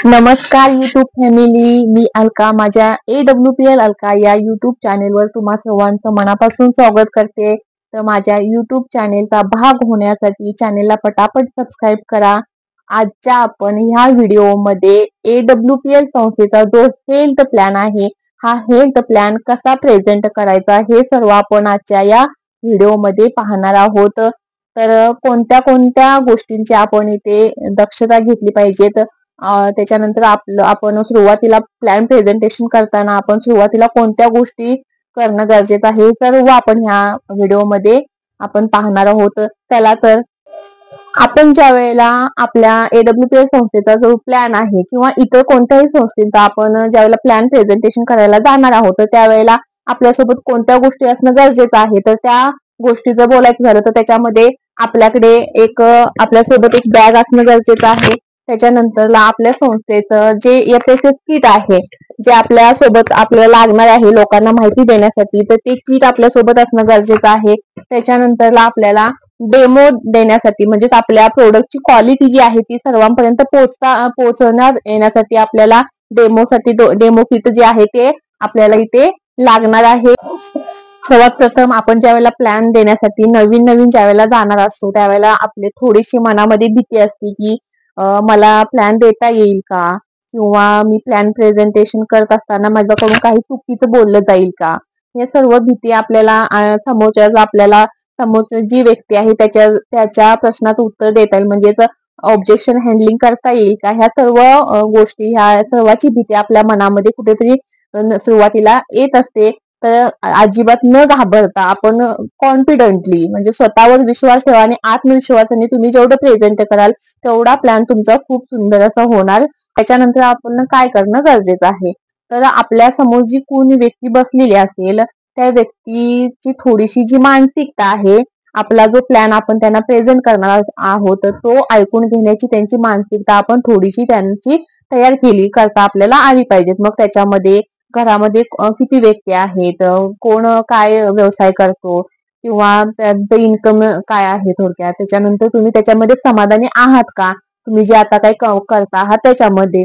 नमस्कार YouTube family, मी अलका. माझ्या AWPL Alka या युट्यूब चॅनेलवर तुम्हा सर्वांचं मनापासून स्वागत करते. तर माझ्या युट्यूब चॅनेलचा भाग होण्यासाठी चॅनेलला पटापट सबस्क्राईब करा. आजच्या आपण ह्या व्हिडिओमध्ये AWPL संस्थेचा जो हेल्थ प्लॅन आहे, हा हेल्थ प्लॅन कसा प्रेझेंट करायचा हे सर्व आपण आजच्या या व्हिडिओमध्ये पाहणार आहोत. तर कोणत्या कोणत्या गोष्टींची आपण इथे दक्षता घेतली पाहिजेत, त्याच्यानंतर आपण सुरुवातीला प्लॅन प्रेझेंटेशन करताना आपण सुरुवातीला कोणत्या गोष्टी करणं गरजेचं आहे हे सर्व आपण ह्या व्हिडिओमध्ये आपण पाहणार आहोत. चला तर आपण ज्या वेळेला आपल्या AWPL संस्थेचा जो प्लॅन आहे किंवा इतर कोणत्याही संस्थेचा आपण ज्या वेळेला प्लॅन प्रेझेंटेशन करायला जाणार आहोत, त्यावेळेला आपल्यासोबत कोणत्या गोष्टी असणं गरजेचं आहे. तर त्या गोष्टी जर बोलायचं झालं तर त्याच्यामध्ये आपल्याकडे आपल्यासोबत एक बॅग असणं गरजेचं आहे. त्याच्यानंतरला आपल्या संस्थेचं जे FSS किट आहे, जे आपल्या सोबत आपल्याला लागणार आहे लोकांना माहिती देण्यासाठी, तर ते किट आपल्या सोबत असणं गरजेचं आहे. त्याच्यानंतरला आपल्याला डेमो देण्यासाठी म्हणजेच आपल्या प्रोडक्टची क्वालिटी जी आहे ती सर्वांपर्यंत पोहोचवण्यात येण्यासाठी आपल्याला डेमो किट जे आहे ते आपल्याला इथे लागणार आहे. सर्वात प्रथम आपण ज्या वेळेला प्लॅन देण्यासाठी नवीन ज्या वेळेला जाणार असतो त्यावेळेला आपले थोडीशी मनामध्ये भीती असते की मला प्लॅन देता येईल का, किंवा मी प्लॅन प्रेझेंटेशन करत असताना माझ्याकडून काही चुकीचं बोललं जाईल का. हे सर्व भीती आपल्याला समोरची जी व्यक्ती आहे त्याच्या प्रश्नाचं उत्तर देता येईल, म्हणजेच ऑब्जेक्शन हँडलिंग करता येईल का. ह्या सर्व गोष्टी, ह्या सर्वाची भीती आपल्या मनामध्ये कुठेतरी सुरुवातीला येत असते. तर अजिबात न घाबरता आपण कॉन्फिडंटली म्हणजे स्वतःवर विश्वास ठेवा आणि आत्मविश्वासाने तुम्ही जेवढं प्रेझेंट कराल तेवढा प्लॅन तुमचा खूप सुंदर असा होणार. त्याच्यानंतर आपण काय करणं गरजेचं आहे, तर आपल्या समोर जी कोणी व्यक्ती बसलेली असेल त्या व्यक्तीची थोडीशी जी मानसिकता आहे, आपला जो प्लॅन आपण त्यांना प्रेझेंट करणार आहोत तो ऐकून घेण्याची त्यांची मानसिकता आपण थोडीशी त्यांची तयार करता आपल्याला आली पाहिजेत. मग त्याच्यामध्ये घरामध्ये किती व्यक्ती आहेत, कोण काय व्यवसाय करतो, किंवा त्यांचं इन्कम काय आहे थोडक्यात. त्याच्यानंतर तुम्ही त्याच्यामध्ये समाधानी आहात का, तुम्ही जे आता काय करता आहात त्याच्यामध्ये,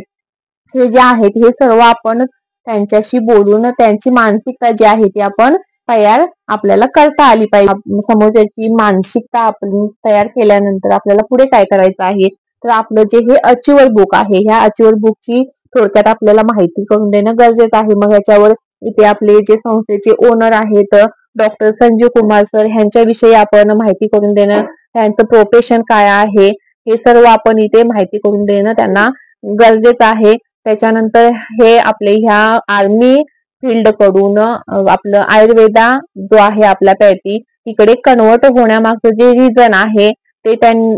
हे जे आहेत हे सर्व आपण त्यांच्याशी बोलून त्यांची मानसिकता जी आहे ती आपण तयार आपल्याला करता आली पाहिजे. समोरची मानसिकता आपण तयार केल्यानंतर आपल्याला पुढे काय करायचं आहे, तर आपलं जे हे अचिव्हर बुक आहे, ह्या अचिव्हर बुकची थोडक्यात आपल्याला माहिती करून देणं गरजेचं आहे. मग याच्यावर इथे आपले जे संस्थेचे ओनर आहेत डॉक्टर संजीव कुमार सर, ह्यांच्याविषयी आपण माहिती करून देणं, त्यांचं प्रोफेशन काय आहे हे सर्व आपण इथे माहिती करून देणं त्यांना गरजेचं आहे. त्याच्यानंतर हे आपले ह्या आर्मी फील्ड कडून आपलं आयुर्वेदा जो आहे आपला पॅथी इकडे कन्वर्ट होण्यामागचं जे रिझन आहे ते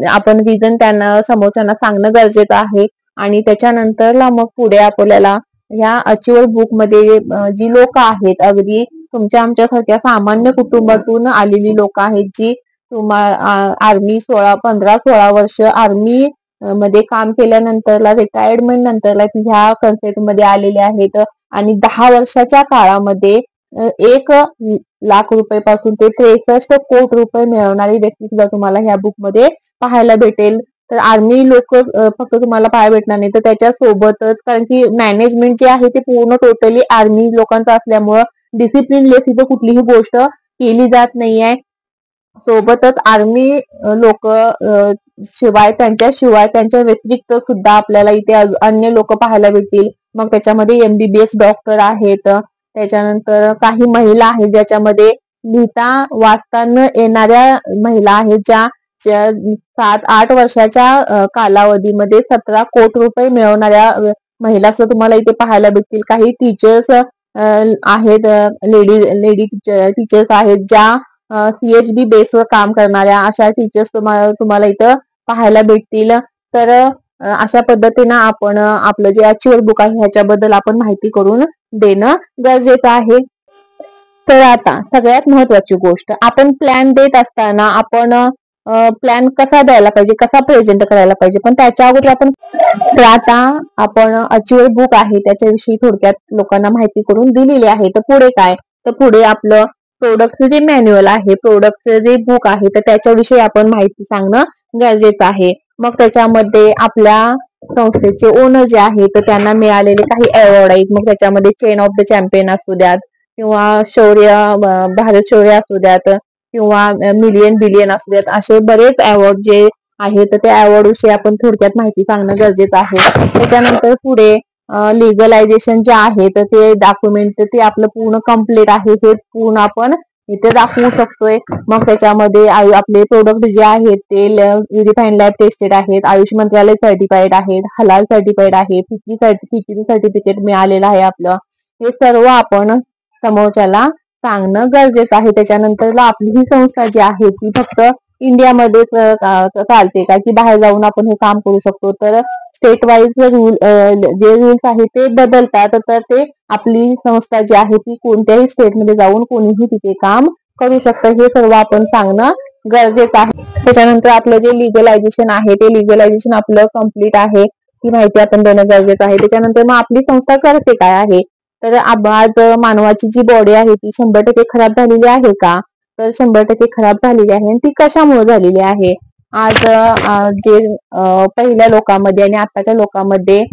आपण रिझन त्यांना समोरच्यांना सांगणं गरजेचं आहे. आणि त्याच्यानंतरला मग पुढे आपल्याला ह्या अचिव्हर बुक मध्ये जी लोक आहेत, अगदी तुमच्या आमच्यासारख्या सामान्य कुटुंबातून आलेली लोक आहेत, जी आर्मी 15-16 वर्ष आर्मी मध्ये काम केल्यानंतरला रिटायरमेंट नंतरला ह्या कन्सेप्ट मध्ये आलेले आहेत, आणि 10 वर्षाच्या काळामध्ये 1 लाख रुपये पासून ते 63 कोटी रुपये मिळवणारी व्यक्ती सुद्धा तुम्हाला ह्या बुक मध्ये पाहायला भेटेल. तर आर्मी लोक फक्त तुम्हाला पाहायला भेटणार नाही, तर त्याच्या सोबतच, कारण की मॅनेजमेंट जे आहे ते पूर्ण टोटली आर्मी लोकांचं असल्यामुळं डिसिप्लिन लेस इथं कुठलीही गोष्ट केली जात नाहीये. सोबतच आर्मी लोक शिवाय त्यांच्या व्यतिरिक्त सुद्धा आपल्याला इथे अन्य लोक पाहायला भेटतील. मग त्याच्यामध्ये MBBS डॉक्टर आहेत, त्याच्यानंतर काही महिला आहेत ज्याच्यामध्ये लिहिता वाचता न येणाऱ्या महिला आहेत, ज्या 7-8 वर्षाच्या कालावधीमध्ये 17 कोटी रुपये मिळवणाऱ्या महिला सुद्धा तुम्हाला इथे पाहायला भेटतील. काही टीचर्स आहेत, लेडी टीचर्स आहेत, ज्या CHD बेसवर काम करणाऱ्या अशा टीचर्स तुम्हाला इथं पाहायला भेटतील. तर अशा पद्धतीनं आपण आपलं जे अचिव्हर बुक आहे ह्याच्याबद्दल आपण माहिती करून देणं गरजेचं आहे. तर आता सगळ्यात महत्वाची गोष्ट, आपण प्लॅन देत असताना आपण प्लॅन कसा द्यायला पाहिजे, कसा प्रेझेंट करायला पाहिजे, पण त्याच्या अगोदर आता आपण अचिव्हर बुक आहे त्याच्याविषयी थोडक्यात लोकांना माहिती करून दिलेली आहे. तर पुढे काय, तर पुढे आपलं प्रोडक्टचं जे मॅन्युअल आहे, प्रोडक्टचं जे बुक आहे, तर त्याच्याविषयी आपण माहिती सांगणं गरजेचं आहे. मग त्याच्यामध्ये आपल्या संस्थेचे ओनर जे आहेत तर त्यांना मिळालेले काही अवॉर्ड आहेत. मग त्याच्यामध्ये चेन ऑफ द चॅम्पियन असू द्यात किंवा भारत शौर्य असू द्यात किंवा मिलियन बिलियन असू द्यात, असे बरेच अवॉर्ड जे आहेत तर त्या अवॉर्ड विषयी आपण थोडक्यात माहिती सांगणं गरजेचं आहे. त्याच्यानंतर पुढे लिगलायझेशन जे आहे तर ते डॉक्युमेंट ते आपलं पूर्ण कम्प्लीट आहे हे पूर्ण आपण इथे दाखवू शकतोय. मग त्याच्यामध्ये आपले प्रोडक्ट जे आहेत ते रिफाईंड लॅब टेस्टेड आहेत, आयुष मंत्रालय सर्टिफाईड आहेत, हलाल सर्टिफाईड आहे, फिकी सर्टिफिकेट मिळालेलं आहे आपलं. हे सर्व आपण समोरच्याला सांगणं गरजेचं आहे. त्याच्यानंतर आपली ही संस्था जी आहे ती फक्त इंडियामध्येच चालते का की बाहेर जाऊन आपण हे काम करू शकतो, तर स्टेट वाईज रूल जे रूल्स आहेत ते बदलतात. तर ते आपली संस्था जी आहे ती कोणत्याही स्टेटमध्ये जाऊन कोणीही तिथे काम करू शकतं, हे सर्व आपण सांगणं गरजेचं आहे. त्याच्यानंतर आपलं जे लिगलायझेशन आहे ते लिगलायझेशन आपलं कम्प्लीट आहे ही माहिती आपण देणं गरजेचं आहे. त्याच्यानंतर मग आपली संस्था करते काय आहे, तर आज मानवाची जी बॉडी आहे ती 100% खराब झालेली आहे का, तर 100% खराब झालेली आहे. आणि ती कशामुळे झालेली आहे, आज जे पहिल्या लोकांमध्ये आणि आताच्या लोकांमध्ये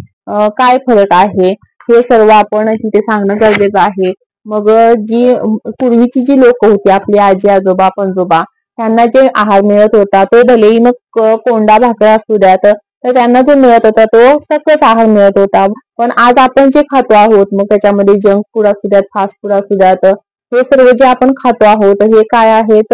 काय फरक आहे हे सर्व आपण तिथे सांगणं गरजेचं आहे. मग जी पूर्वीची जी लोक होती आपली आजी आजोबा पणजोबा त्यांना जे आहार मिळत होता तो भलेही मग कोंडा भाकरा असू द्यात तर त्यांना जो मिळत होता तो सकस आहार मिळत होता. पण आज आपण जे खातो आहोत मग त्याच्यामध्ये जंक फूड असू द्यात, फास्ट फूड असू द्यात, हे सर्व जे आपण खातो आहोत हे काय आहेत,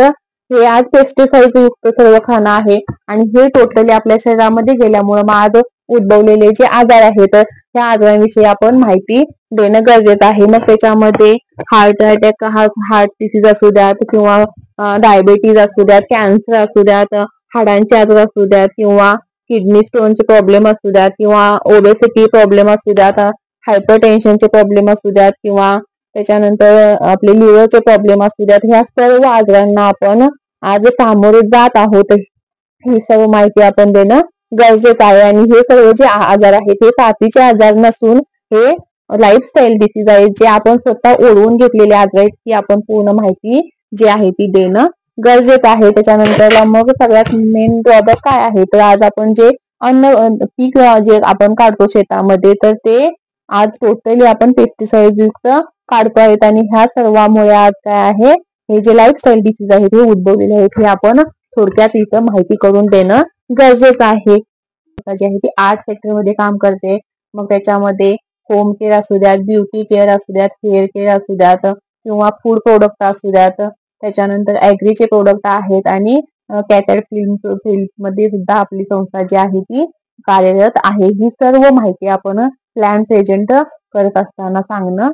हे आज पेस्टिसाइड युक्त सर्व खाणं आहे. आणि हे टोटली आपल्या शरीरामध्ये गेल्यामुळे मग आज उद्भवलेले जे आजार आहेत त्या आजारांविषयी आपण माहिती देणं गरजेचं आहे. मग त्याच्यामध्ये हार्ट अटॅक, हार्ट डिसीज असू द्यात किंवा डायबेटीज असू द्यात, कॅन्सर असू द्यात, हाडांचे आजार असू द्यात किंवा किडनी स्टोनचे प्रॉब्लेम असू द्यात किंवा ओबेसिटी प्रॉब्लेम असू द्यात, हायपर टेन्शनचे प्रॉब्लेम असू द्यात किंवा त्याच्यानंतर आपले लिव्हरचे प्रॉब्लेम असू द्यात, ह्या सर्व आजारांना आपण आज सामोरे जात आहोत. ही सर्व माहिती आपण देणं गरजेचं आहे. आणि हे सर्व जे आजार आहेत हे साथीचे आजार नसून हे लाईफस्टाईल डिसीज आहेत जे आपण स्वतः ओढवून घेतलेले आजार आहेत, ही आपण पूर्ण माहिती जी आहे ती देणं गरजेचं आहे. त्याच्यानंतर मग सगळ्यात मेन ड्रॉबॅक काय आहे, तर आज आपण जे पीक जे आपण काढतो शेतामध्ये तर ते आज टोटली आपण पेस्टिसाइड युक्त काढतो आहेत. आणि ह्या सर्वांमुळे आज काय आहे, हे जे लाईफस्टाईल डिसीज आहेत हे उद्भवलेले आहेत, हे आपण थोडक्यात इथं माहिती करून देणं गरजेचं आहे. जी आहे ती आर्ट सेक्टर मध्ये काम करते. मग त्याच्यामध्ये होम केअर असू द्यात, ब्युटी केअर असू द्यात, हेअर केअर असू द्यात किंवा फूड प्रोडक्ट असू द्यात, त्याच्यानंतर ऍग्रीचे प्रोडक्ट आहेत आणि कॅटेड फील्ड मध्ये सुद्धा आपली संस्था जी आहे ती कार्यरत आहे. ही सर्व माहिती आपण प्लॅन प्रेझेंट करत असताना सांगणं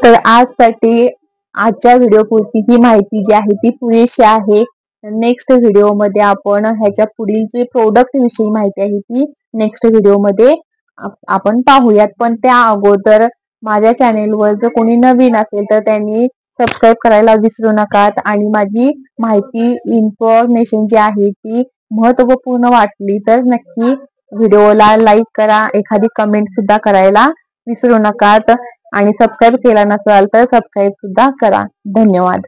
तर आजसाठी आजच्या व्हिडिओ पुरती ही माहिती जी आहे ती पुरेशी आहे. नेक्स्ट व्हिडिओमध्ये आपण ह्याच्या पुढील जे प्रोडक्ट विषयी माहिती आहे ती नेक्स्ट व्हिडिओमध्ये आपण पाहूयात. पण त्या अगोदर माझ्या चॅनेलवर जर कोणी नवीन असेल तर त्यांनी सबस्क्राईब करायला विसरू नका. आणि माझी माहिती इन्फॉर्मेशन जी आहे ती महत्वपूर्ण वाटली तर नक्की व्हिडिओला लाईक करा, एखादी कमेंट सुद्धा करायला विसरू नका. आणि सबस्क्राईब केला नसाल तर सबस्क्राईब सुद्धा करा. धन्यवाद.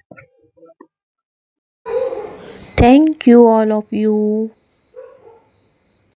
Thank you all of you.